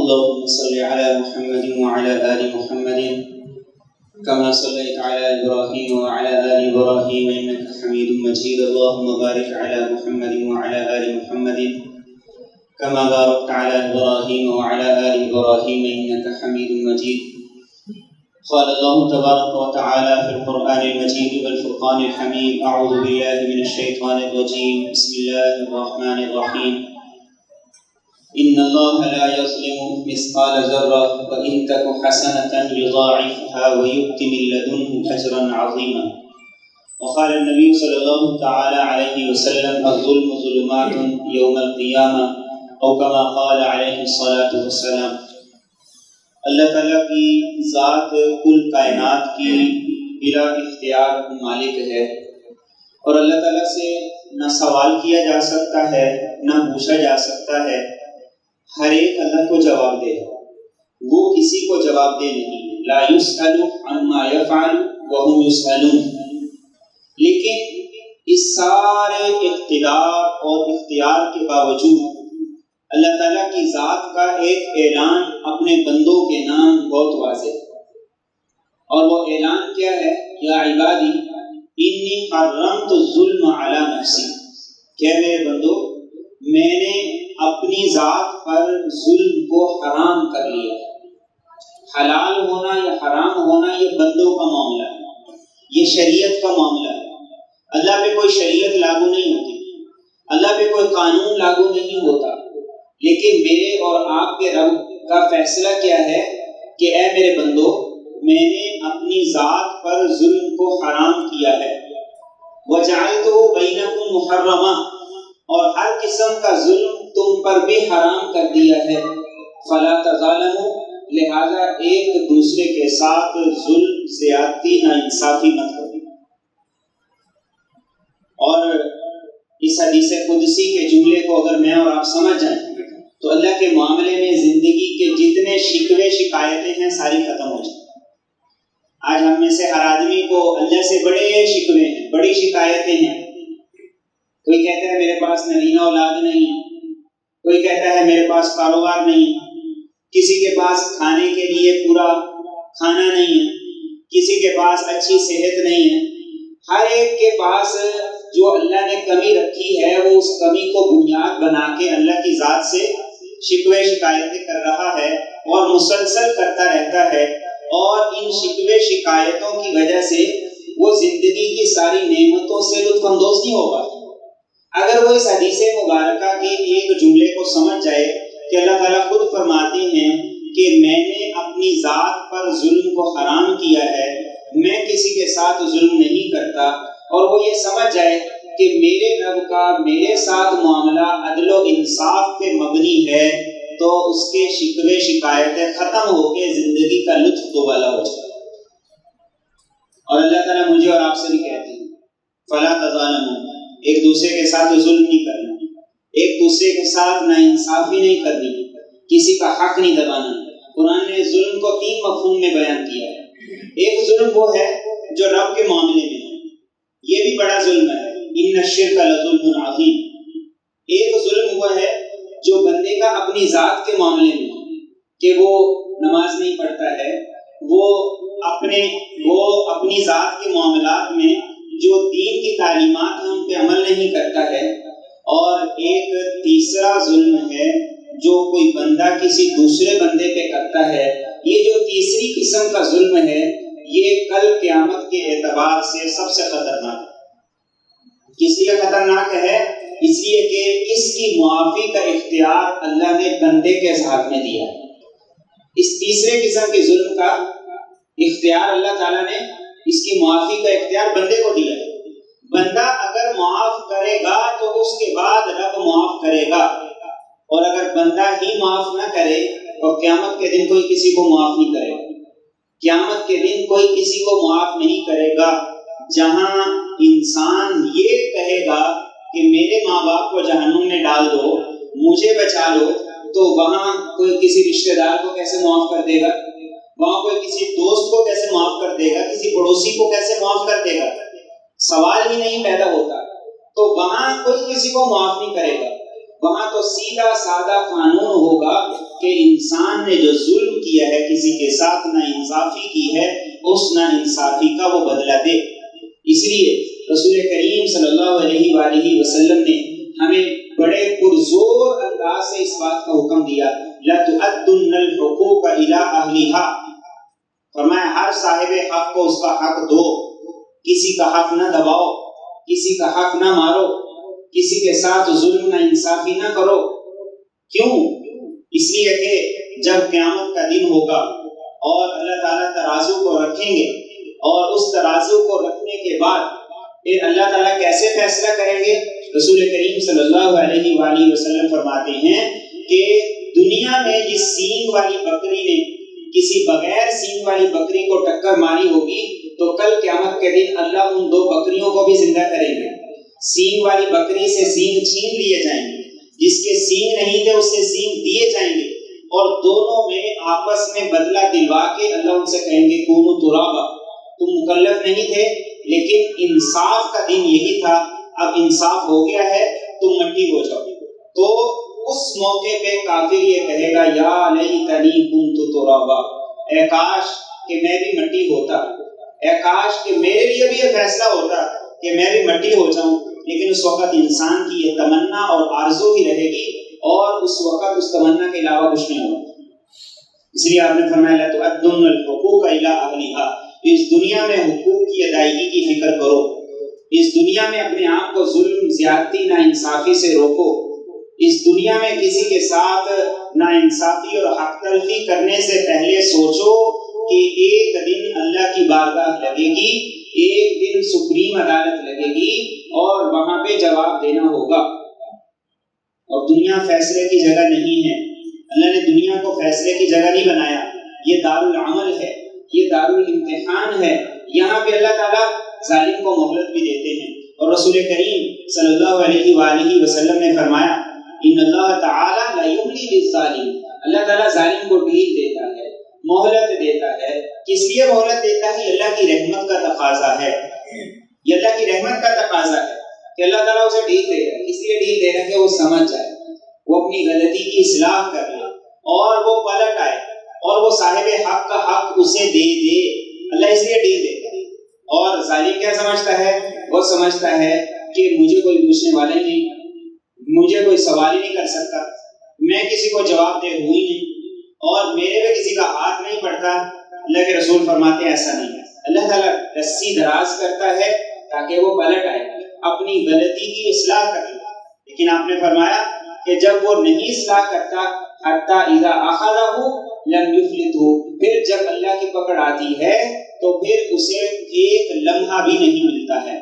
اللهم صل على محمد وعلى آل محمد كما صليت على إبراهيم وعلى آل إبراهيم إنك حميد مجيد. اللهم بارك على محمد وعلى آل محمد كما باركت على إبراهيم وعلى آل إبراهيم إنك حميد مجيد. قال الله تبارك وتعالى في القرآن المجيد والفرقان الحميد: أعوذ بالله من الشيطان الرجيم. بسم الله الرحمن الرحيم. إن الله لا يظلم مثقال ذرة وإن تك حسنة يضاعفها ويؤت من لدنه أجرا عظيما. وقال النبي صلى الله تعالى عليه وسلم: الظلم ظلمات يوم القيامة، أو كما قال عليه الصلاة والسلام. اللہ تعالیٰ کی ذات کل کائنات کی بلا اختیار مالک ہے، اور اللہ تعالیٰ سے نہ سوال کیا جا سکتا ہے نہ پوچھا جا سکتا ہے. ہر ایک اللہ کو جواب دے، وہ کسی کو جواب دے نہیں. لا يسأل عما يفعل وهم يسألون. لیکن اس سارے اقتدار اور اختیار کے باوجود اللہ تعالیٰ کی ذات کا ایک اعلان اپنے بندوں کے نام بہت واضح ہے، اور وہ اعلان کیا ہے؟ یا عبادی انی حرمت الظلم علی نفسی، کہ میرے بندو میں نے اپنی ذات پر ظلم کو حرام کر لیا. حلال ہونا یا حرام ہونا یہ بندوں کا معاملہ ہے، یہ شریعت کا معاملہ ہے. اللہ پہ کوئی شریعت لاگو نہیں ہوتی، اللہ پہ کوئی قانون لاگو نہیں ہوتا. لیکن میرے اور آپ کے رب کا فیصلہ کیا ہے کہ اے میرے بندو میں نے اپنی ذات پر ظلم کو حرام کیا ہے. وَجَعَلْتُهُ بَيْنَكُمْ مُحَرَّمًا، اور ہر قسم کا ظلم تم پر بھی حرام کر دیا ہے. فَلَا تَظَالَمُوا، لہذا ایک دوسرے کے ساتھ ظلم، زیادتی، ناانصافی مت کرو. اور اس حدیث قدسی کے جملے کو اگر میں اور آپ سمجھ جائیں تو اللہ کے معاملے میں زندگی کے جتنے شکوے شکایتیں ہیں ساری ختم ہو جائیں. آج ہم میں سے ہر آدمی کو اللہ سے بڑے شکوے ہیں، بڑی شکایتیں ہیں. کوئی کہتا ہے میرے پاس نرینہ اولاد نہیں ہے، کوئی کہتا ہے میرے پاس کاروبار نہیں ہے، کسی کے پاس کھانے کے لیے پورا کھانا نہیں ہے، کسی کے پاس اچھی صحت نہیں ہے. ہر ایک کے پاس جو اللہ نے کمی رکھی ہے وہ اس کمی کو بنیاد بنا کے اللہ کی ذات سے شکوے شکایتیں کر رہا ہے اور مسلسل کرتا رہتا ہے. اور ان شکوے شکایتوں کی وجہ سے وہ زندگی کی ساری نعمتوں سے لطف اندوز نہیں ہوگا. اگر وہ اس حدیث مبارکہ کے ایک جملے کو سمجھ جائے کہ اللہ تعالیٰ خود فرماتے ہیں کہ میں نے اپنی ذات پر ظلم کو حرام کیا ہے، میں کسی کے ساتھ ظلم نہیں کرتا، اور وہ یہ سمجھ جائے کہ میرے رب کا میرے ساتھ معاملہ عدل و انصاف پہ مبنی ہے، تو اس کے شکوے شکایتیں ختم ہو کے زندگی کا لطف دوبالا ہو جائے. اور اللہ تعالیٰ مجھے اور آپ سے بھی کہتے ہیں فلا تظالموا، ایک دوسرے کے ساتھ ظلم نہیں کرنا، ایک دوسرے کے ساتھ ناانصافی نہیں کرنی، کسی کا حق نہیں دبانا. قرآن نے ظلم کو 3 مفہوم میں بیان کیا ہے. ایک ظلم وہ ہے جو رب کے معاملے میں ہے، یہ بھی بڑا ظلم ہے، ان الشرک لظلم عظیم. ایک ظلم وہ ہے جو بندے کا اپنی ذات کے معاملے میں ہے، کہ وہ نماز نہیں پڑھتا ہے، وہ اپنی ذات کے معاملات میں جو دین کی تعلیمات ہیں ان پہ عمل نہیں کرتا ہے. اور ایک تیسرا ظلم ہے جو کوئی بندہ کسی دوسرے بندے پہ کرتا ہے. یہ جو تیسری قسم کا ظلم ہے یہ کل قیامت کے اعتبار سے سب سے خطرناک ہے. کس لیے خطرناک ہے؟ اس لیے کہ اس کی معافی کا اختیار اللہ نے بندے کے ہاتھ میں دیا ہے. اس تیسرے قسم کے ظلم کا اختیار اللہ تعالیٰ نے، اس کی معافی کا اختیار بندے کو دیا ہے. بندہ اگر معاف کرے گا تو اس کے بعد رب معاف کرے گا، اور اگر بندہ ہی معاف نہ کرے تو قیامت کے دن کوئی کسی کو معاف نہیں کرے گا. قیامت کے دن کوئی کسی کو معاف نہیں کرے گا. جہاں انسان یہ کہے گا کہ میرے ماں باپ کو جہنم میں ڈال دو، مجھے بچا لو، تو وہاں کوئی کسی رشتہ دار کو کیسے معاف کر دے گا؟ وہاں کوئی کسی دوست کو کیسے معاف کر دے گا؟ کسی پڑوسی کو کیسے معاف کر دے گا؟ سوال ہی نہیں پیدا ہوتا. تو وہاں کوئی کسی کو معاف نہیں کرے گا. وہاں تو سیدھا سادہ قانون ہوگا کہ انسان نے جو ظلم کیا ہے، کسی کے ساتھ نا انصافی کی ہے، اس نا انصافی کا وہ بدلہ دے۔ اس لیے رسول کریم صلی اللہ علیہ وآلہ وسلم نے ہمیں بڑے پرزور انداز سے اس بات کا حکم دیا، لَتُؤَدُّنَّ الْحُقُوقَ إِلَىٰ أَهْلِهَا، فرمایا ہر صاحب حق کو اس کا حق دو، کسی کا حق نہ دباؤ، کسی کا حق نہ مارو، کسی کے ساتھ ظلم نہ انصافی نہ کرو۔ کیوں؟ اس لیے کہ جب قیامت کا دن ہوگا اور اللہ تعالیٰ ترازو کو رکھیں گے، اور اس ترازو کو رکھنے کے بعد پھر اللہ تعالیٰ کیسے فیصلہ کریں گے؟ رسول کریم صلی اللہ علیہ وآلہ وسلم فرماتے ہیں کہ دنیا میں جس سینگ والی بکری نے کسی بغیر سینگ والی بکری کو ٹکر ماری ہوگی تو کل قیامت کے دن اللہ ان دو بکریوں کو بھی زندہ کریں گے۔ سینگ والی بکری سے سینگ چھین لیے جائیں گے، جس کے سینگ نہیں تھے اس سے سینگ دیے جائیں گے، اور دونوں میں آپس میں بدلہ دلوا کے اللہ ان سے کہیں گے کونوا ترابا، تم مکلف نہیں تھے لیکن انصاف کا دن یہی تھا، اب انصاف ہو گیا ہے تم مٹی ہو جاؤ۔ تو اس موقع پہ کافر یہ کہے گا یا لیتنی کنت ترابا، اے کاش کہ میں بھی مٹی ہوتا، اے کاش کہ میرے لیے بھی یہ فیصلہ ہوتا کہ میں بھی مٹی ہو جاؤں۔ لیکن اس وقت انسان کی یہ تمنا اور آرزو ہی رہے گی، اور اس وقت اس تمنا کے علاوہ کچھ نہیں ہوگا۔ اس لیے آپ نے فرمایا لَتُؤَدُّنَّ الْحُقُوقَ إِلَىٰ أَهْلِهَا، اس دنیا میں حقوق کی ادائیگی کی فکر کرو، اس دنیا میں اپنے آپ کو ظلم، زیادتی، نا انصافی سے روکو، اس دنیا میں کسی کے ساتھ نا انصافی اور حق تلفی کرنے سے پہلے سوچو کہ ایک دن اللہ کی بارگاہ لگے گی، ایک دن سپریم عدالت لگے گی اور وہاں پہ جواب دینا ہوگا۔ اور دنیا فیصلے کی جگہ نہیں ہے، اللہ نے دنیا کو فیصلے کی جگہ نہیں بنایا، یہ دار العمل ہے، یہ دار الامتحان ہے، یہاں پہ اللہ تعالیٰ ظالم کو مہلت بھی دیتے ہیں۔ اور رسول کریم صلی اللہ علیہ وآلہ وسلم نے فرمایا ان اللہ تعالیٰ لا یملی للظالم، اللہ تعالیٰ ظالم کو ڈھیل دیتا ہے، مہلت دیتا ہے۔ کس لیے مہلت دیتا ہے؟ یہ اللہ کی رحمت کا تقاضا ہے، یہ اللہ کی رحمت کا تقاضا ہے کہ اللہ تعالیٰ اسے ڈھیل دے رہا ہے۔ اس لیے ڈھیل دے رہا ہے کہ وہ سمجھ جائے، وہ اپنی غلطی کی اصلاح کر لے اور وہ پلٹ آئے اور وہ صاحب حق کا حق اسے دے دے، اللہ اس لیے ڈھیل دیتا ہے۔ اور ظالم کیا سمجھتا ہے؟ وہ سمجھتا ہے کہ مجھے کوئی پوچھنے والا ہی نہیں، مجھے کوئی سوال ہی نہیں کر سکتا، میں کسی کو جواب دے ہوئی نہیں، اور میرے پہ کسی کا ہاتھ نہیں پڑتا۔ اللہ کے رسول فرماتے ہیں ایسا نہیں ہے، اللہ تعالیٰ رسی دراز کرتا ہے تاکہ وہ پلٹ آئے، اپنی غلطی کی اصلاح کر لے۔ لیکن آپ نے فرمایا کہ جب وہ نہیں اصلاح کرتا حتی اذا اخذہ لم یفلتہ، پھر جب اللہ کی پکڑ آتی ہے تو پھر اسے ایک لمحہ بھی نہیں ملتا ہے۔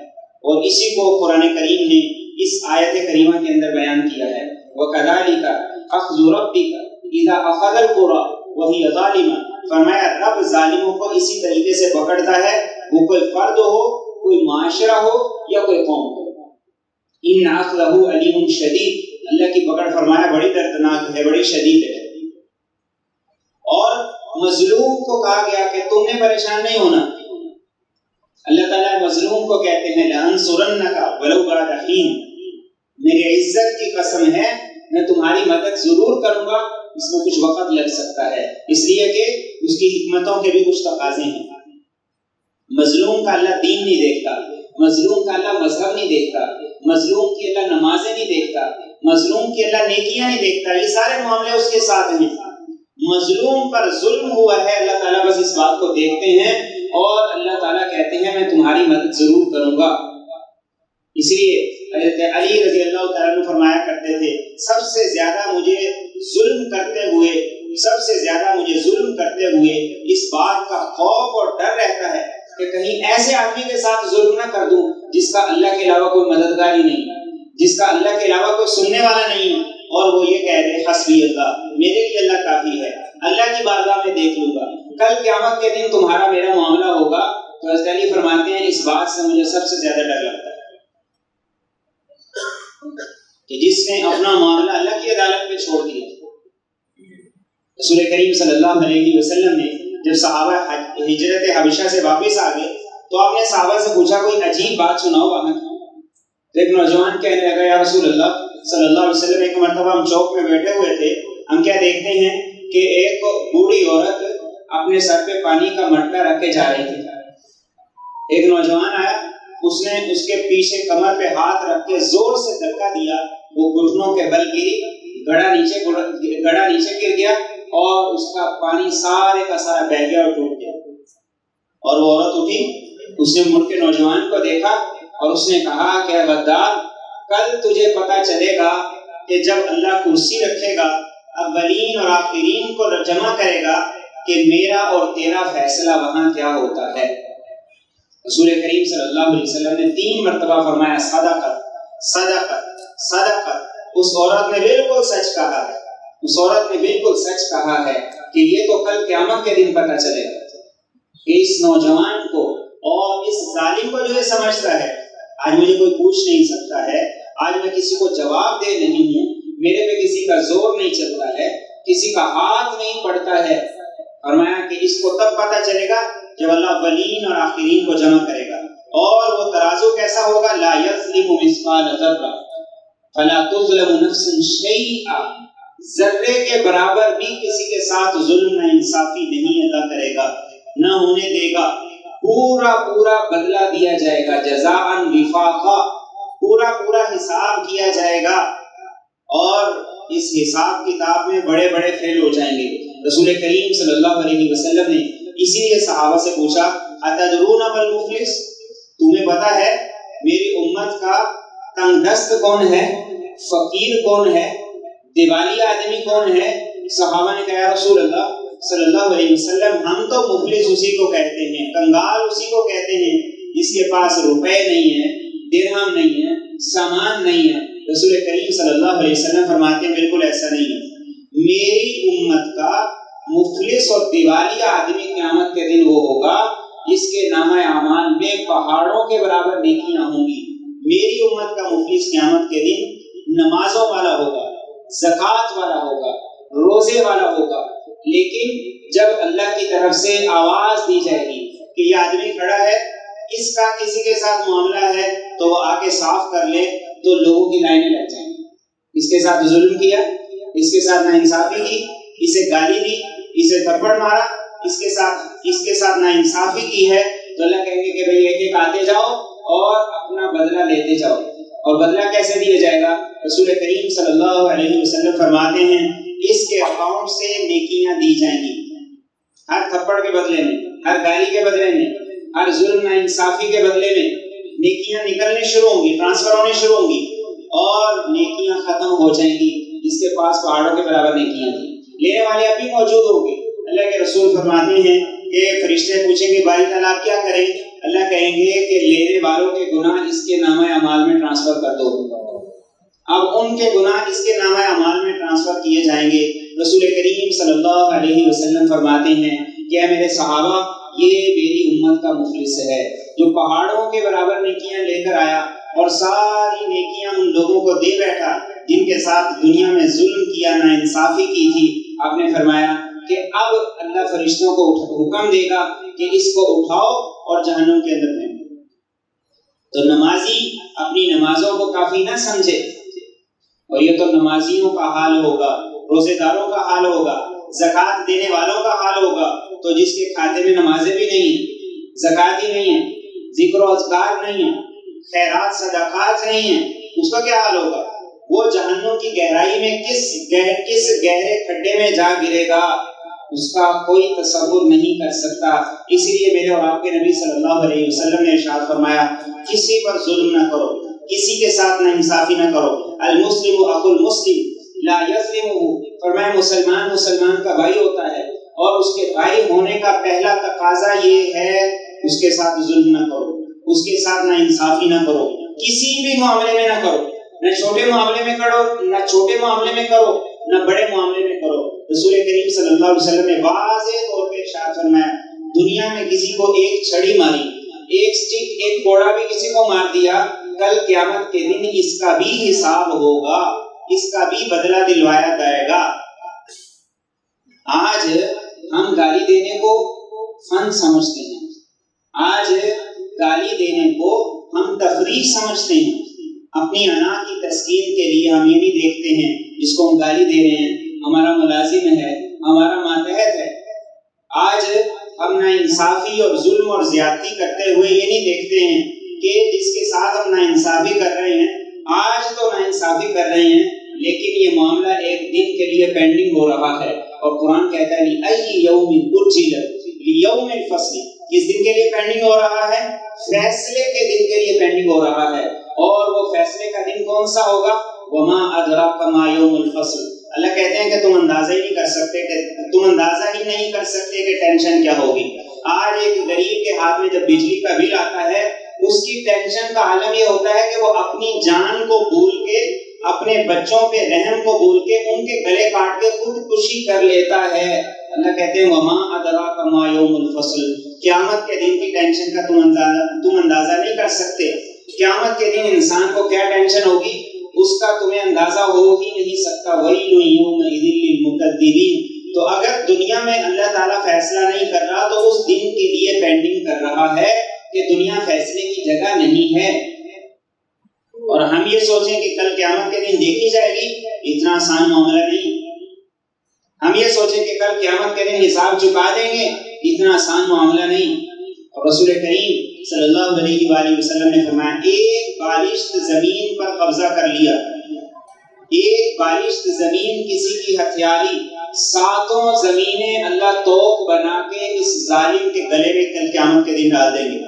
اور اسی کو قرآن کریم نے اس آیت کریمہ کے اندر بیان کیا ہے، وَكَذَلِكَ أَخْذُ رَبِّكَ إِذَا أَخَذَ الْقُرَىٰ وَهِيَ ظَالِمَةٌ، فرمایا رب ظالموں کو اسی طریقے سے پکڑتا ہے، وہ کوئی فرد ہو، کوئی معاشرہ ہو یا کوئی قوم ہو۔ إِنَّ أَخْذَهُ أَلِيمٌ شَدِيدٌ، اللہ کی پکڑ فرمایا بڑی دردناک ہے، بڑی شدید ہے۔ اور مظلوم کو کہا گیا کہ تم نے پریشان نہیں ہونا، اللہ تعالیٰ مظلوم کو کہتے ہیں لَأَنصُرَنَّكَ وَلَوْ بَعْدَ حِينٍ، میری عزت کی قسم ہے میں تمہاری مدد ضرور کروں گا، اس میں کچھ وقت لگ سکتا ہے، اس لیے کہ اس کی حکمتوں کے بھی کچھ تقاضے ہیں۔ مظلوم کا اللہ دین نہیں دیکھتا، مظلوم کا اللہ مذہب نہیں دیکھتا، مظلوم کی اللہ نمازیں نہیں دیکھتا، مظلوم کی اللہ نیکیاں نہیں دیکھتا، یہ سارے معاملے اس کے ساتھ ہیں۔ مظلوم پر ظلم ہوا ہے، اللہ تعالیٰ بس اس بات کو دیکھتے ہیں اور اللہ تعالیٰ کہتے ہیں میں تمہاری مدد ضرور کروں گا۔ اس لیے حضرت علی رضی اللہ تعالیٰ عنہ فرمایا کرتے تھے سب سے زیادہ مجھے ظلم کرتے ہوئے اس بات کا خوف اور ڈر رہتا ہے کہ کہیں ایسے آدمی کے ساتھ ظلم نہ کر دوں جس کا اللہ کے علاوہ کوئی مددگار ہی نہیں، جس کا اللہ کے علاوہ کوئی سننے والا نہیں ہے، اور وہ یہ کہہ دے حسبی اللہ، میرے لیے اللہ کافی ہے، اللہ کی بارگاہ میں دیکھ لوں گا، کل قیامت کے دن تمہارا میرا معاملہ ہوگا۔ تو حضرت علی فرماتے ہیں اس بات سے مجھے سب سے زیادہ ڈر لگتا ہے کہ جس نے اپنا معاملہ اللہ کی عدالت پہ چھوڑ دیا۔ رسول کریم صلی اللہ علیہ وسلم نے جب صحابہ ہجرت حبشہ سے واپس آ گئے تو آپ نے صحابہ سے پوچھا کوئی عجیب بات سناؤ وہاں کی؟ تو ایک نوجوان کہنے لگا یا رسول اللہ صلی اللہ علیہ وسلم ایک مرتبہ ہم چوک میں بیٹھے ہوئے تھے، ہم کیا دیکھتے ہیں کہ ایک بوڑھی عورت اپنے سر پہ پانی کا مٹکا رکھ کے جا رہی تھی. ایک نوجوان آیا، اس نے اس کے پیچھے کمر پہ ہاتھ رکھ کے زور سے دھکا دیا، وہ گھٹنوں کے بل گری، گڑھا نیچے گر گیا اور اس کا پانی سارے کا سارا بہہ گیا اور ٹوٹ گیا. اور وہ عورت اٹھی، اس نے مڑ کے نوجوان کو دیکھا اور اس نے کہا کہ غدار، کل تجھے پتا چلے گا کہ جب اللہ کرسی رکھے گا، اولین اور آخرین کو جمع کرے گا، کہ میرا اور تیرا فیصلہ وہاں کیا ہوتا ہے. رسول کریم صلی اللہ علیہ وسلم نے 3 مرتبہ فرمایا صدقت صدقت صدقت. اس عورت نے بالکل سچ کہا ہے، اس عورت نے بالکل سچ کہا ہے کہ یہ تو کل قیامت کے دن پتہ چلے گا کہ اس نوجوان کو اور اس ظالم کو جو یہ سمجھتا ہے آج مجھے کوئی پوچھ نہیں سکتا ہے، آج میں کسی کو جواب دے نہیں ہوں، میرے پہ کسی کا زور نہیں چلتا ہے، کسی کا ہاتھ نہیں پڑتا ہے. فرمایا کہ اس کو تب پتہ چلے گا جب اللہ اولین اور آخرین کو جمع کرے گا. اور وہ ترازو کیسا ہوگا؟ لا یظلم مثقال ذرہ فلا تظلم نفس شیئا. ذرے کے برابر بھی کسی کے ساتھ ظلم نہ انصافی نہیں اللہ کرے گا، نہ ہونے دے گا. پورا بدلہ دیا جائے گا، جزاء وفاقا، پورا حساب کیا جائے گا. اور اس حساب کتاب میں بڑے بڑے فیل ہو جائیں گے. رسول کریم صلی اللہ علیہ وسلم نے اسی لیے صحابہ سے پوچھا اتدرون ما المفلس، تمہیں پتا ہے میری امت کا تنگ دست کون ہے، فقیر کون ہے، دیوالی آدمی کون ہے؟ صحابہ نے کہا رسول اللہ صلی اللہ علیہ وسلم ہم تو مفلس اسی کو کہتے ہیں، کنگال اسی کو کہتے ہیں جس کے پاس روپے نہیں ہے، درہم نہیں ہے، سامان نہیں ہے. رسول کریم صلی اللہ علیہ وسلم فرماتے ہیں بالکل ایسا نہیں ہے. میری امت کا مفلس اور دیوالیہ آدمی قیامت کے دن وہ ہوگا جس کے نامہ اعمال میں پہاڑوں کے برابر نیکیاں ہوں گی. میری امت کا مفلس قیامت کے دن نمازوں والا ہوگا، زکوٰۃ والا ہوگا، روزے والا ہوگا، لیکن جب اللہ کی طرف سے آواز دی جائے گی کہ یہ آدمی کھڑا ہے، اس کا کسی کے ساتھ معاملہ ہے تو وہ آ کے صاف کر لے، تو لوگوں کی لائنیں لگ جائیں گی. اس کے ساتھ ظلم کیا، اس کے ساتھ ناانصافی کی، اسے گالی دی، اسے تھپڑ مارا، اس کے ساتھ ناانصافی کی ہے، تو اللہ کہیں گے کہ بھئی ایک ایک آتے جاؤ اور اپنا بدلہ لیتے جاؤ. اور بدلہ کیسے دیا جائے گا؟ رسول کریم صلی اللہ علیہ وسلم فرماتے ہیں اس کے اکاؤنٹ سے نیکیاں دی جائیں گی. ہر تھپڑ کے بدلے میں، ہر گالی کے بدلے میں، ہر ظلم ناانصافی کے بدلے میں نیکیاں نکلنے شروع ہوں گی، ٹرانسفر ہونے شروع ہوں گی، اور نیکیاں ختم ہو جائیں گی. جس کے پاس پہاڑوں کے برابر نیکیاں تھیں، لینے والے اب بھی موجود ہوں گے. اللہ کے رسول فرماتے ہیں کہ فرشتے پوچھیں گے باری تعالیٰ آپ کیا کریں؟ اللہ کہیں گے کہ لینے والوں کے گناہ اس کے نامہ اعمال میں ٹرانسفر کر دو. اب ان کے گناہ اس کے نامہ اعمال میں ٹرانسفر کیے جائیں گے. رسول کریم صلی اللہ علیہ وسلم فرماتے ہیں کہ اے میرے صحابہ، یہ میری امت کا مفلس ہے جو پہاڑوں کے برابر نیکیاں لے کر آیا اور ساری نیکیاں ان لوگوں کو دے بیٹھا جن کے ساتھ دنیا میں ظلم کیا، ناانصافی کی تھی. آپ نے فرمایا کہ اب اللہ فرشتوں کو حکم دے گا کہ اس کو اٹھاؤ اور جہنم کے اندر پھینکو. تو نمازی اپنی نمازوں کو کافی نہ سمجھے، اور یہ تو نمازیوں کا حال ہوگا، روزے داروں کا حال ہوگا، زکوٰۃ دینے والوں کا حال ہوگا. تو جس کے کھاتے میں نمازیں بھی نہیں ہیں، زکوٰۃ ہی نہیں ہے، ذکر و اذکار نہیں ہے، خیرات صدقات نہیں ہیں، اس کا کیا حال ہوگا؟ وہ جہنم کی گہرائی میں کس گہرے کھڈے میں جا گرے گا، اس کا کوئی تصور نہیں کر سکتا. اسی لیے میرے اور آپ کے نبی صلی اللہ علیہ وسلم نے ارشاد فرمایا کسی پر ظلم نہ کرو، کسی کے ساتھ ناانصافی نہ کرو. المسلم اخو المسلم لا یظلمہ، فرمایا مسلمان کا بھائی ہوتا ہے، اور اس کے بھائی ہونے کا پہلا تقاضا یہ ہے اس کے ساتھ ظلم نہ کرو، اس کے ساتھ ناانصافی نہ کرو، کسی بھی معاملے میں نہ کرو. نہ چھوٹے معاملے میں کرو، نہ چھوٹے معاملے میں کرو، نہ بڑے معاملے میں کرو. رسول کریم صلی اللہ علیہ وسلم نے واضح طور پہ ارشاد فرمایا دنیا میں کسی کو ایک چھڑی ماری، ایک سٹک، ایک کوڑا بھی کسی کو مار دیا، کل قیامت کے دن اس کا بھی حساب ہوگا، اس کا بھی بدلہ دلوایا جائے گا. آج ہم گالی دینے کو فن سمجھتے ہیں، آج گالی دینے کو ہم تفریح سمجھتے ہیں، اپنی انا کی تسکین کے لیے ہم یہ نہیں دیکھتے ہیں جس کو ہم گالی دے رہے ہیں ہمارا ملازم ہے، ہمارا ماتحت ہے. آج ہم ناانصافی اور ظلم اور زیادتی کرتے ہوئے یہ نہیں دیکھتے ہیں کہ جس کے ساتھ ہم ناانصافی کر رہے ہیں، آج تو ناانصافی کر رہے ہیں لیکن یہ معاملہ ایک دن کے لیے پینڈنگ ہو رہا ہے. اور قرآن کہتا ہے لِأَيِّ يَوْمٍ أُجِّلَتْ لِيَوْمِ الْفَصْلِ. کس دن کے لیے پینڈنگ ہو رہا ہے؟ فیصلے کے دن کے لیے پینڈنگ ہو رہا ہے. اور وہ فیصلے کا دن کون سا ہوگا؟ وَمَا أَدْرَاكَ مَا يَوْمُ الْفَصْلِ. اللہ کہتے ہیں کہ تم اندازہ ہی نہیں کر سکتے کہ ٹینشن کیا ہوگی. آج ایک غریب کے ہاتھ میں جب بجلی کا بل آتا ہے اس کی ٹینشن کا عالم یہ ہوتا ہے کہ وہ اپنی جان کو بھول کے، اپنے بچوں پہ رحم کو بھول کے ان کے گلے کاٹ کے خودکشی کر لیتا ہے. اللہ کہتے ہیں وَمَا أَدْرَاكَ مَا يَوْمُ الْفَصْلِ. قیامت کے دن کی ٹینشن کا تم اندازہ نہیں کر سکتے. قیامت کے دن انسان کو کیا ٹینشن ہوگی اس کا تمہیں اندازہ ہو ہی نہیں سکتا. وَيْلٌ يَوْمَئِذٍ لِّلْمُكَذِّبِينَ. تو اگر دنیا میں اللہ تعالیٰ فیصلہ نہیں کر رہا تو اس دن کے لیے پینڈنگ کر رہا ہے کہ دنیا فیصلے کی جگہ نہیں ہے. اور ہم یہ سوچیں کہ کل قیامت کے دن دیکھی جائے گی، اتنا آسان معاملہ نہیں. ہم یہ سوچیں کہ کل قیامت کے دن حساب چکا دیں گے، اتنا آسان معاملہ نہیں. اور رسول کریم صلی اللہ علیہ وآلہ وسلم نے فرمایا ایک بالشت زمین پر قبضہ کر لیا، ایک بالشت زمین کسی کی ہتھیاری، 7 زمینیں اللہ توق بنا کے اس ظالم کے گلے میں کل قیامت کے دن ڈال دیں گے.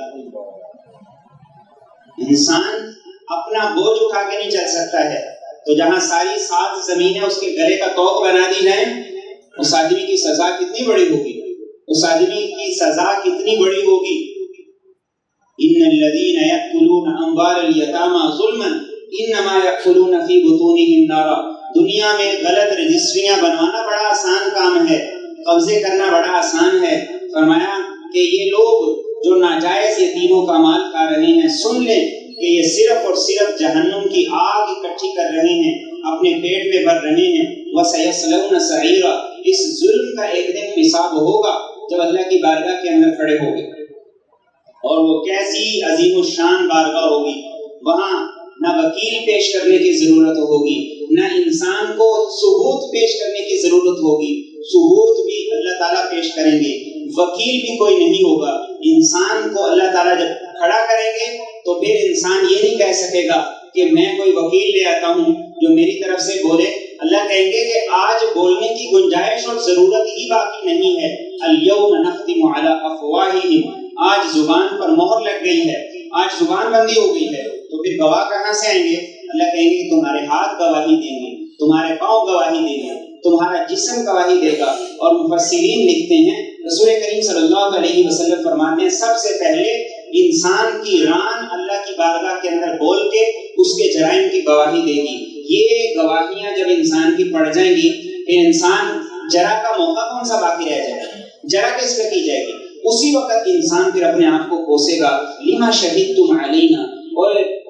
انسان اپنا بوجھ اٹھا کے نہیں چل سکتا ہے، تو جہاں ساری 7 زمینیں اس کے گلے کا توق بنا دی جائیں، اس آدمی کی سزا کتنی بڑی ہوگی، اس آدمی کی سزا کتنی بڑی ہوگی. ان الذين يأكلون اموال اليتامى ظلما انما يأكلون في بطونهم نارا. دنیا میں غلط رجسٹریاں بنوانا بڑا آسان کام ہے، قبضے کرنا بڑا آسان ہے. فرمایا کہ یہ لوگ جو ناجائز یتیموں کا مال کھا رہے ہیں، سن لیں کہ یہ صرف اور صرف جہنم کی آگ اکٹھی کر رہے ہیں، اپنے پیٹ میں بھر رہے ہیں. وَسَيَصْلَوْنَ سَعِيرًا. اس ظلم کا ایک دن حساب ہوگا جب اللہ کی بارگاہ کے اندر کھڑے ہوں گے، اور وہ کیسی عظیم الشان بارگاہ ہوگی. وہاں نہ وکیل پیش کرنے کی ضرورت ہوگی، نہ انسان کو ثبوت پیش کرنے کی ضرورت ہوگی. ثبوت بھی اللہ تعالیٰ پیش کریں گے، وکیل بھی کوئی نہیں ہوگا. انسان کو اللہ تعالیٰ جب کھڑا کریں گے تو پھر انسان یہ نہیں کہہ سکے گا کہ میں کوئی وکیل لے آتا ہوں جو میری طرف سے بولے. اللہ کہیں گے کہ آج بولنے کی گنجائش اور ضرورت ہی باقی نہیں ہے. اليوم نختم على افواہہم. آج زبان پر مہر لگ گئی ہے، آج زبان بندی ہو گئی ہے. تو پھر گواہ کہاں سے آئیں گے؟ اللہ کہیں گے تمہارے ہاتھ گواہی دیں گے، تمہارے پاؤں گواہی دیں گے، تمہارا جسم گواہی دے گا. اور مفسرین لکھتے ہیں، رسول کریم صلی اللہ علیہ وسلم فرماتے ہیں سب سے پہلے انسان کی ران اللہ کی بارگاہ کے اندر بول کے اس کے جرائم کی گواہی دے گی. یہ گواہیاں جب انسان کی پڑ جائیں گی پھر انسان جرا کا موقع کون سا باقی رہ جائے گا؟ جرا کس پہ کی جائے گی؟ اسی وقت انسان پھر اپنے آپ کو کوسے گا لما شہدتم علینا.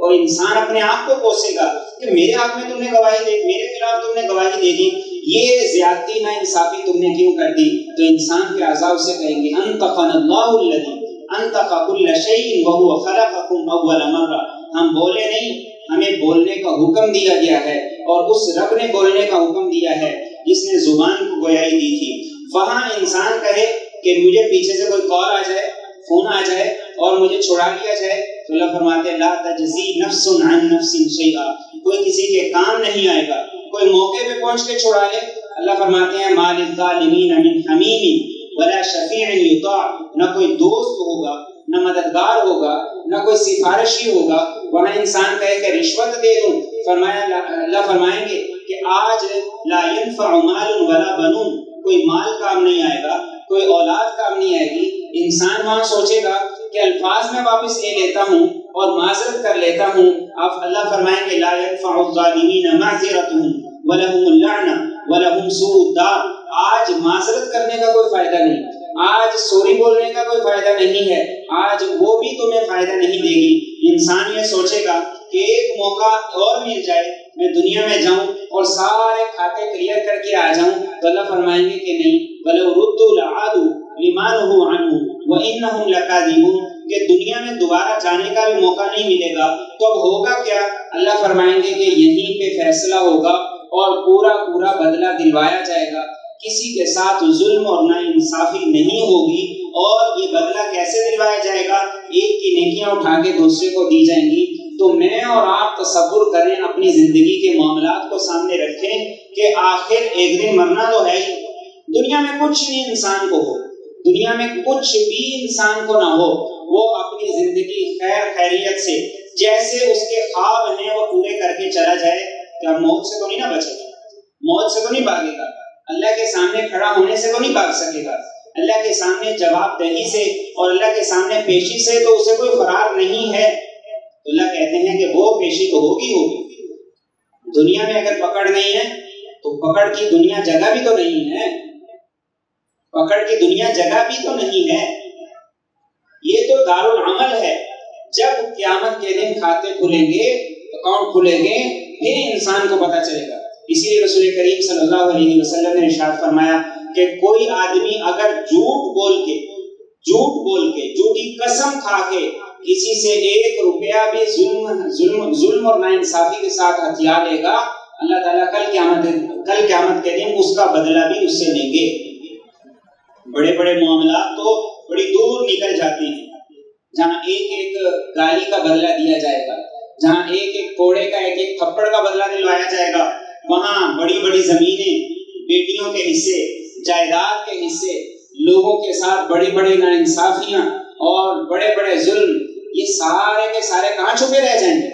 اور انسان اپنے آپ کو کوسے گا کہ میرے حق میں تم نے گواہی دے، میرے خلاف تم نے گواہی دے دی، یہ زیادتی نا انصافی تم نے کیوں کر دی؟ تو انسان کے اعضاء سے کہیں گے انطقنا اللہ الذی انطق کل شیء وهو خلقکم اول مرہ. ہم بولے نہیں، ہمیں بولنے کا حکم دیا گیا ہے، اور اس رب نے بولنے کا حکم دیا ہے جس نے زبان کو گویائی دی تھی. وہاں انسان کہے کہ مجھے پیچھے سے کوئی کال آ جائے، فون آ جائے اور مجھے چھڑا لیا جائے، تو اللہ فرماتے ہیں لا تجزی نفس عن نفس شیئا. کوئی کسی کے کام نہیں آئے گا. کوئی موقع پہ پہنچ کے چھڑا لے، اللہ فرماتے ہیں ما للظالمین من حمیم ولا شفیع یطاع. نہ کوئی دوست ہوگا، نہ مددگار ہوگا، نہ کوئی سفارشی ہوگا. وہاں انسان کہے کہ رشوت دے دوں، فرمایا اللہ فرمائیں گے کہ آج لا ينفع مال ولا بنون. کوئی مال کام نہیں آئے گا، کوئی اولاد کام نہیں آئے گی. انسان وہاں سوچے گا کہ الفاظ میں واپس لے لیتا ہوں اور معذرت کر لیتا ہوں. آپ اللہ فرمائیں گے لا ينفع الظالمین معذرتهم ولهم اللعنہ ولهم سوء الدار. آج معذرت کرنے کا کوئی فائدہ نہیں، آج سوری بولنے کا کوئی فائدہ نہیں ہے، آج وہ بھی تمہیں فائدہ نہیں دے گی. انسان یہ سوچے گا کہ ایک موقع اور مل جائے، میں دنیا میں جاؤں اور سارے کھاتے کلیئر کر کے آ جاؤں. تو اللہ فرمائیں گے کہ نہیں، وَلَوْ رُدُّوا لَعَادُوا لِمَا نُهُوا عَنْهُ وَإِنَّهُمْ لَكَاذِبُونَ. کہ دنیا میں دوبارہ جانے کا بھی موقع نہیں ملے گا، تو اب ہوگا کیا؟ اللہ فرمائیں گے کہ یہیں پہ فیصلہ ہوگا اور پورا پورا بدلہ دلوایا جائے گا، کسی کے ساتھ ظلم اور ناانصافی نہیں ہوگی۔ اور یہ بدلہ کیسے دلوایا جائے گا؟ ایک کی نیکیاں اٹھا کے دوسرے کو دی جائیں گی۔ تو میں اور آپ تصور کریں، اپنی زندگی کے معاملات کو سامنے رکھیں کہ آخر ایک دن مرنا تو ہے ہی۔ دنیا میں کچھ نہیں انسان کو ہو، دنیا میں کچھ بھی انسان کو نہ ہو، وہ اپنی زندگی خیر خیریت سے جیسے اس کے خواب ہیں وہ پورے کر کے چلا جائے، کیا موت سے تو نہیں نہ بچے گا؟ موت سے تو نہیں بھاگے گا، اللہ کے سامنے کھڑا ہونے سے تو نہیں بھاگ سکے گا، اللہ کے سامنے جواب دہی سے اور اللہ کے سامنے پیشی سے تو اسے کوئی فرار نہیں ہے۔ تو اللہ کہتے ہیں کہ وہ پیشی تو ہوگی ہوگی۔ دنیا میں اگر پکڑ نہیں ہے تو پکڑ کی دنیا جگہ بھی تو نہیں ہے، پکڑ کی دنیا جگہ بھی تو نہیں ہے، یہ تو دارالعمل ہے۔ جب قیامت کے دن کھاتے کھلیں گے، اکاؤنٹ کھلیں گے، پھر انسان کو پتہ چلے گا۔ اسی لیے رسول کریم صلی اللہ علیہ وسلم نے ارشاد فرمایا کہ کوئی آدمی اگر جھوٹ بول کے جھوٹی قسم کھا کے کسی سے 1 روپیہ بھی ظلم اور ناانصافی کے ساتھ ہتھیا لے گا، اللہ تعالیٰ کل قیامت کے دن اس کا بدلہ بھی اس سے لیں گے۔ بڑے بڑے معاملات تو بڑی دور نکل جاتے ہیں، جہاں ایک ایک گالی کا بدلہ دیا جائے گا، جہاں ایک ایک کوڑے کا ایک ایک تھپڑ کا بدلہ دلوایا جائے گا، وہاں بڑی بڑی زمینیں، بیٹیوں کے حصے، جائیداد کے حصے، لوگوں کے ساتھ بڑی بڑی ناانصافیاں اور بڑے بڑے ظلم، یہ سارے کے سارے کہاں چھپے رہ جائیں گے؟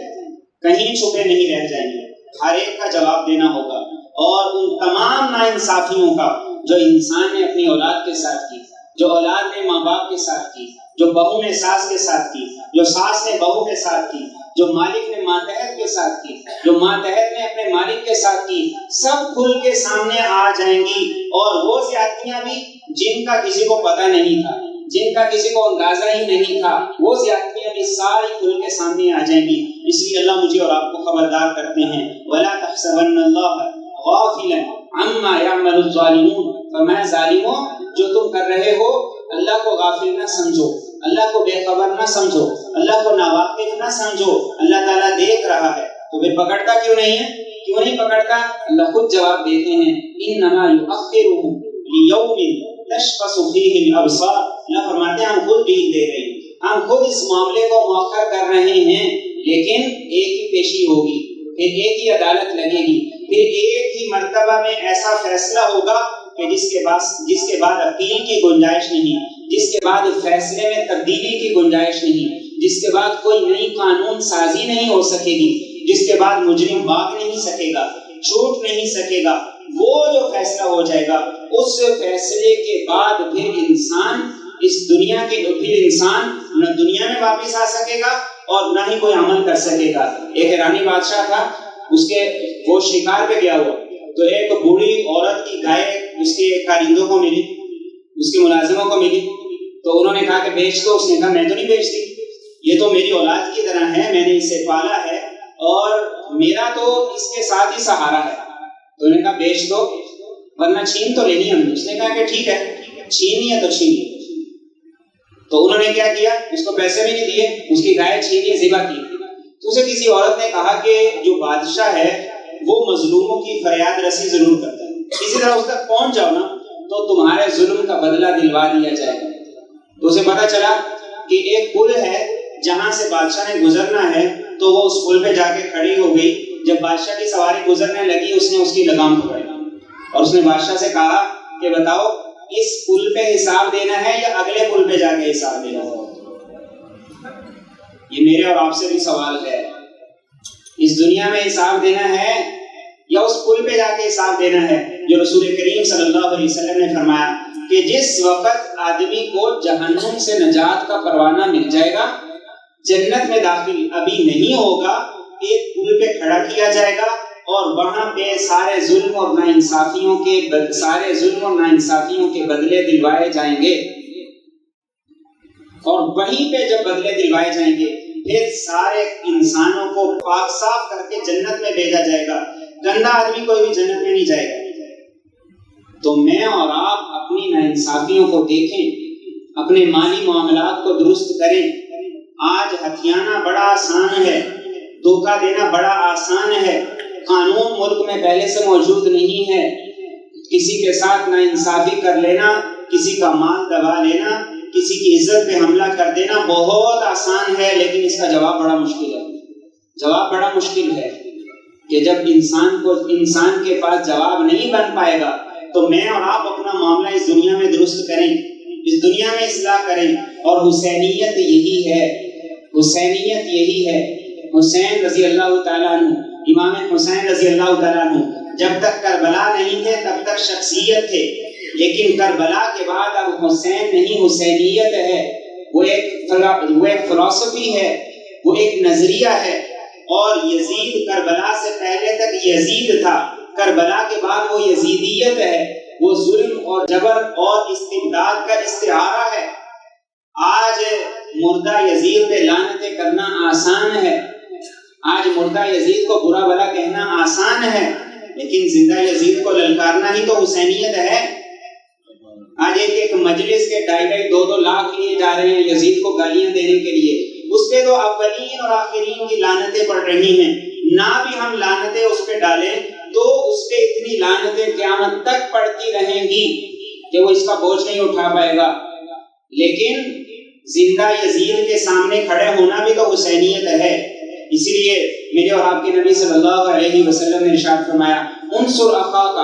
کہیں چھپے نہیں رہ جائیں گے، ہر ایک کا جواب دینا ہوگا۔ اور ان تمام ناانصافیوں کا جو انسان نے اپنی اولاد کے ساتھ کی، جو اولاد نے ماں باپ کے ساتھ کی، جو بہو نے ساس کے ساتھ کی، جو ساس نے بہو کے ساتھ کی، جو مالک نے ماتحت کے ساتھ کی، جو ماتحت نے اپنے مالک کے ساتھ کی، سب کھل کے سامنے آ جائیں گی۔ اور وہ زیادتیاں بھی جن کا کسی کو پتہ نہیں تھا، جن کا کسی کو اندازہ ہی نہیں تھا، وہ زیادتیاں بھی ساری کھل کے سامنے آ جائیں گی۔ اس لیے اللہ مجھے اور آپ کو خبردار کرتے ہیں، وَلَا تَحْسَبَنَّ اللَّهَ غَافِلًا عَمَّا يَعْمَلُ الظَّالِمُونَ، فرمایا ظالموں جو تم کر رہے ہو اللہ کو غافل نہ سمجھو، اللہ کو بے خبر نہ سمجھو، اللہ کو ناواقف نہ سمجھو، اللہ تعالیٰ دیکھ رہا ہے۔ تو پھر پکڑتا کیوں نہیں ہے؟ کیوں نہیں پکڑتا؟ اللہ خود جواب دیتے ہیں، انما یؤخرهم لیوم تشخص فیہ الابصار، اللہ فرماتے ہیں ہم خود ڈیل دے رہے ہیں، ہم خود اس معاملے کو مؤخر کر رہے ہیں، لیکن ایک ہی پیشی ہوگی، پھر ایک ہی عدالت لگے گی، پھر ایک ہی مرتبہ میں ایسا فیصلہ ہوگا کہ جس کے بعد اپیل کی گنجائش نہیں، جس کے بعد فیصلے میں تبدیلی کی گنجائش نہیں، جس کے بعد کوئی نئی قانون سازی نہیں ہو سکے گی، جس کے بعد مجرم بھاگ نہیں سکے گا، چھوٹ نہیں سکے گا۔ وہ جو فیصلہ ہو جائے گا، اس فیصلے کے بعد پھر انسان اس دنیا کے پھر انسان نہ دنیا میں واپس آ سکے گا اور نہ ہی کوئی عمل کر سکے گا۔ ایک ایرانی بادشاہ تھا، وہ شکار پہ گیا ہوا، تو ایک بوڑھی عورت کی گائے اس کے کارندوں کو ملی، اس کے ملازموں کو ملی، تو انہوں نے کہا کہ بیچ دو۔ اس نے کہا میں تو نہیں بیچتی، یہ تو میری اولاد کی طرح ہے، میں نے اسے پالا ہے اور میرا تو اس کے ساتھ ہی سہارا ہے۔ تو انہوں نے کہا بیچ دو ورنہ چھین تو لینی ہم نے۔ اس نے کہا کہ ٹھیک ہے، چھینی ہے تو چھینی۔ تو انہوں نے کیا کیا؟ اس کو پیسے بھی نہیں دیے، اس کی گائے چھینی، ذبح کی۔ تو اسے کسی عورت نے کہا کہ جو بادشاہ ہے وہ مظلوموں کی فریاد رسی ضرور کرتا ہے، اسی طرح اس تک پہنچ جاؤ نا تو تمہارے ظلم کا بدلہ دلوا دیا جائے گا۔ تو اسے پتا چلا کہ ایک پل ہے جہاں سے بادشاہ نے گزرنا ہے، تو وہ اس پل پہ جا کے کھڑی ہو گئی۔ جب بادشاہ کی سواری گزرنے لگی، اس نے اس کی لگام پکڑی اور اس نے بادشاہ سے کہا کہ بتاؤ اس پل پہ حساب دینا ہے یا اگلے پل پہ جا کے حساب دینا ہے؟ یہ میرے اور آپ سے بھی سوال ہے، اس دنیا میں حساب دینا ہے یا اس پل پہ جا کے حساب دینا ہے؟ جو رسول کریم صلی اللہ علیہ وسلم نے فرمایا کہ جس وقت آدمی کو جہنم سے نجات کا پروانہ مل جائے گا، جنت میں داخل ابھی نہیں ہوگا، ایک پل پہ کھڑا کیا جائے گا اور وہاں پہ سارے ظلم اور ناانصافیوں کے بدلے دلوائے جائیں گے۔ اور وہیں پہ جب بدلے دلوائے جائیں گے پھر سارے انسانوں کو پاک صاف کر کے جنت میں بھیجا جائے گا۔ گندا آدمی کوئی بھی جنت میں نہیں جائے گا۔ تو میں اور آپ اپنی ناانصافیوں کو دیکھیں، اپنے مالی معاملات کو درست کریں، آج ہتھیانا بڑا آسان ہے، دھوکہ دینا بڑا آسان ہے، قانون ملک میں پہلے سے موجود نہیں ہے، کسی کے ساتھ ناانصافی کر لینا، کسی کا مال دبا لینا، کسی کی عزت پہ حملہ کر دینا بہت آسان ہے، لیکن اس کا جواب بڑا مشکل ہے۔ جواب بڑا مشکل ہے کہ جب انسان کے پاس جواب نہیں بن پائے گا تو میں اور آپ اپنا معاملہ اس دنیا میں درست کریں، اس دنیا میں اصلاح کریں، اور حسینیت یہی ہے، حسینیت یہی ہے۔ حسین رضی اللہ تعالیٰ عنہ، امام حسین رضی اللہ تعالیٰ عنہ جب تک کربلا نہیں تھے تب تک شخصیت تھے، لیکن کربلا کے بعد اب حسین نہیں، حسینیت ہے، وہ ایک فلسفی ہے، وہ ایک نظریہ ہے۔ اور یزید کربلا سے پہلے تک یزید تھا، کربلا کے بعد وہ یزیدیت ہے، وہ ظلم اور جبر اور استبداد کا استعارہ ہے۔ آج مردہ یزید پہ لعنتیں کرنا آسان ہے، آج مردہ یزید کو برا بھلا کہنا آسان ہے، لیکن زندہ یزید کو للکارنا ہی تو حسینیت ہے۔ آج ایک مجلس کے 2.5 لاکھ لیے جا رہے ہیں یزید کو گالیاں دینے کے لیے، اس پہ تو اولین اور آخرین کی لعنتیں پڑ رہی ہیں، نہ بھی ہم لعنتیں اس پہ ڈالیں تو اس پہ اتنی لعنتیں قیامت تک پڑتی رہیں گی کہ وہ اس کا بوجھ نہیں اٹھا پائے گا۔ لیکن زندہ یزید کے سامنے کھڑے ہونا بھی تو حسینیت ہے۔ اسی لیے میرے اور آپ کے نبی صلی اللہ علیہ وسلم نے ارشاد فرمایا انصر اخاک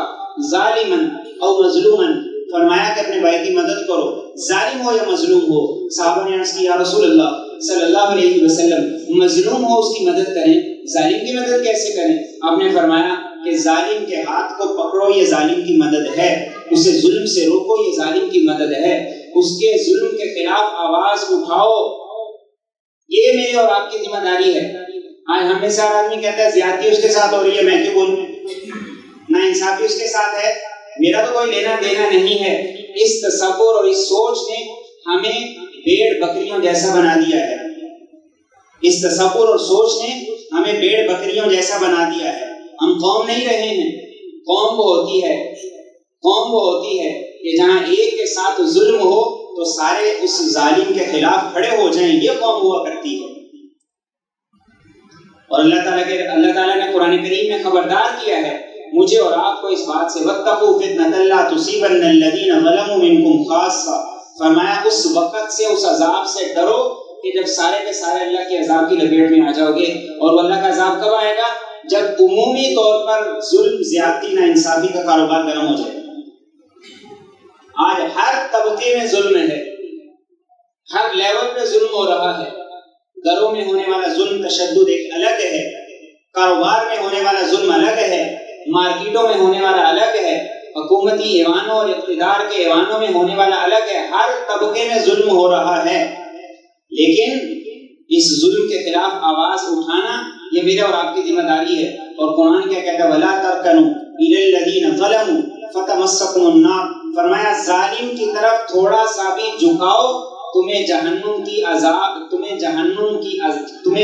ظالما او مظلوما، فرمایا کہ اپنے بھائی کی مدد کرو، ظالم ہو یا مظلوم ہو۔ صحابہ نے عرض کی یا رسول اللہ صلی اللہ علیہ وسلم، مظلوم ہو اس کی مدد کریں، ظالم کی مدد کیسے کریں؟ آپ نے فرمایا کہ ظالم کے ہاتھ کو پکڑو، یہ ظالم کی مدد ہے، اسے ظلم سے روکو، یہ ظالم کی مدد ہے، اس کے ظلم کے خلاف آواز اٹھاؤ، یہ میری اور آپ کی ذمہ داری ہے۔ آج ہم میں سے ہر آدمی کہتا ہے زیادتی اس کے ساتھ ہو رہی ہے، میں کیوں بولوں، ناانصافی اس کے ساتھ ہے، میرا تو کوئی لینا دینا نہیں ہے۔ اس تصور اور اس سوچ نے ہمیں بھیڑ بکریوں جیسا بنا دیا ہے، اس تصور اور سوچ نے ہمیں بھیڑ بکریوں جیسا بنا دیا ہے۔ ہم قوم نہیں رہے ہیں، قوم وہ ہوتی ہے کہ جہاں ایک کے ساتھ ظلم ہو تو سارے اس ظالم کے خلاف کھڑے ہو جائیں، یہ قوم ہوا کرتی ہے۔ اور اللہ تعالیٰ نے قرآن کریم میں خبردار کیا ہے مجھے اور آپ کو اس بات سے، وَاتَّقُوا فِتْنَةً لَا تُصِيبَنَّ الَّذِينَ ظَلَمُوا مِنْكُمْ خَاصَّةً، فرمایا اس وقت سے، اس عذاب سے ڈرو کہ جب سارے کے سارے اللہ کے عذاب کی لپیٹ میں آ جاؤ گے۔ اور اللہ کا عذاب کب آئے گا؟ جب عمومی طور پر ظلم، زیادتی، ناانصافی کا کاروبار گرم ہو جائے۔ آج ہر طبقے میں ظلم ہے، ہر لیول پہ ظلم ہو رہا ہے۔ گھروں میں ہونے والا ظلم، تشدد ایک الگ ہے، کاروبار میں ہونے والا ظلم الگ ہے، مارکیٹوں میں ہونے والا الگ ہے، حکومتی ایوانوں اور اقتدار کے ایوانوں میں ہونے والا الگ ہے، ہر طبقے میں ظلم ہو رہا ہے۔ لیکن اس ظلم کے خلاف آواز اٹھانا یہ میرے اور آپ کی ذمہ داری ہے۔ اور قرآن کیا کہتا ہے وَلَا تَرْكَنُوا إِلَى الَّذِينَ ظَلَمُوا فَتَمَسَّكُمُ النَّارُ، فرمایا ظالم کی طرف تھوڑا سا بھی جھکاؤ تمہیں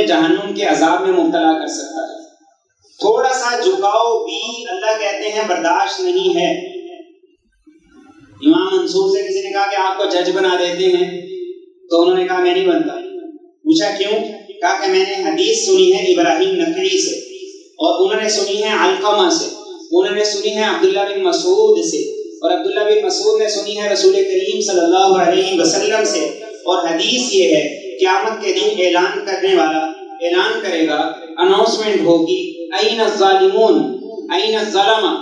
جہنم کے عذاب میں مبتلا کر سکتا ہے۔ تھوڑا سا جھکاؤ بھی اللہ کہتے ہیں برداشت نہیں ہے۔ امام منصور سے کسی نے کہا کہ آپ کو جج بنا دیتے ہیں، تو انہوں نے کہا میں نہیں بنتا۔ پوچھا کیوں؟ کہا کہ میں نے حدیث سنی ہے ابراہیم نقعی سے، اور انہوں نے سنی ہے علقمہ سے، انہوں نے سنی ہے عبداللہ بن مسعود سے، اور عبداللہ بن مسعود نے سنی ہے رسول کریم صلی اللہ علیہ وسلم سے۔ اور حدیث یہ ہے قیامت کے دن اعلان کرنے والا اعلان کرے گا، اناؤنسمنٹ ہوگی، این الظالمون این الظلمہ،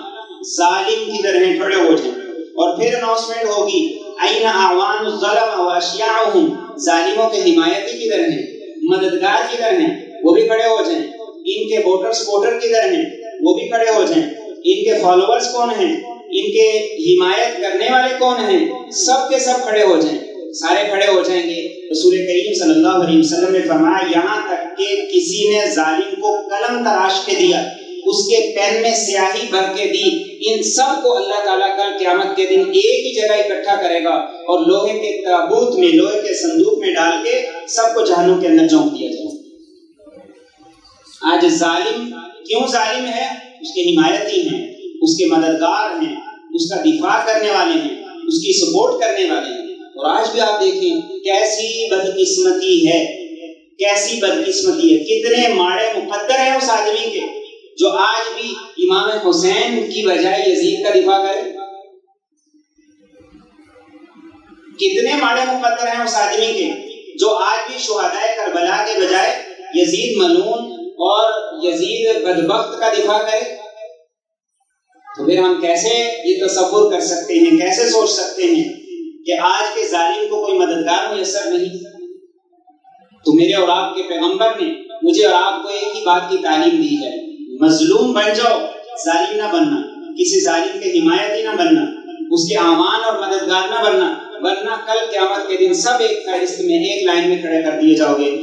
ظالم کدھر ہیں کھڑے ہو جائیں۔ اور پھر اناؤنسمنٹ ہوگی این اعوان الظلمہ و اشیاعہم، ظالموں کے حمایتی کدھر ہیں، مددگار کدھر ہیں، وہ بھی کھڑے ہو جائیں۔ ان کے ووٹر کدھر ہیں، وہ بھی کھڑے ہو جائیں۔ ان کے فالوورز کون ہیں، ان کے حمایت کرنے والے کون ہیں، سب کے سب کھڑے ہو جائیں، سارے کھڑے ہو جائیں گے۔ رسول کریم صلی اللہ علیہ وسلم نے فرمایا یہاں تک کہ کسی نے ظالم کو قلم تراش کے دیا، اس کے پین میں سیاہی بھر کے دی، ان سب کو اللہ تعالیٰ کل قیامت کے دن ایک ہی جگہ اکٹھا کرے گا اور لوہے کے تابوت میں، لوہے کے صندوق میں ڈال کے سب کو جہنم کے اندر جھونک دیا جائے۔ آج ظالم کیوں ظالم ہے؟ اس کے حمایتی ہیں، اس کے مددگار ہیں، اس کا دفاع کرنے والے ہیں، اس کی سپورٹ کرنے والے ہیں۔ اور آج بھی آپ دیکھیں کیسی بدقسمتی ہے کیسی بدقسمتی ہے، کتنے ماڑے مقدر ہیں اس آدمی کے جو آج بھی امام حسین کی بجائے یزید کا دفاع کرے. کتنے ماڑے مقدر ہیں اس آدمی کے جو آج بھی شہدائے کربلا کے بجائے یزید ملعون اور یزید بدبخت کا دفاع کرے. تو پھر ہم کیسے یہ تصور کر سکتے ہیں، کیسے سوچ سکتے ہیں کہ آج کے ظالم کو کوئی مددگار میسر نہیں؟ تو میرے اور آپ کے پیغمبر نے مجھے اور آپ کو ایک ہی بات کی تعلیم دی ہے، مظلوم بن جاؤ، ظالم نہ بننا، کسی ظالم کے حمایتی نہ بننا، اس کے اعوان اور مددگار نہ بننا، ورنہ کل قیامت کے دن سب ایک فہرست میں ایک لائن میں کھڑے کر دیے جاؤ گے.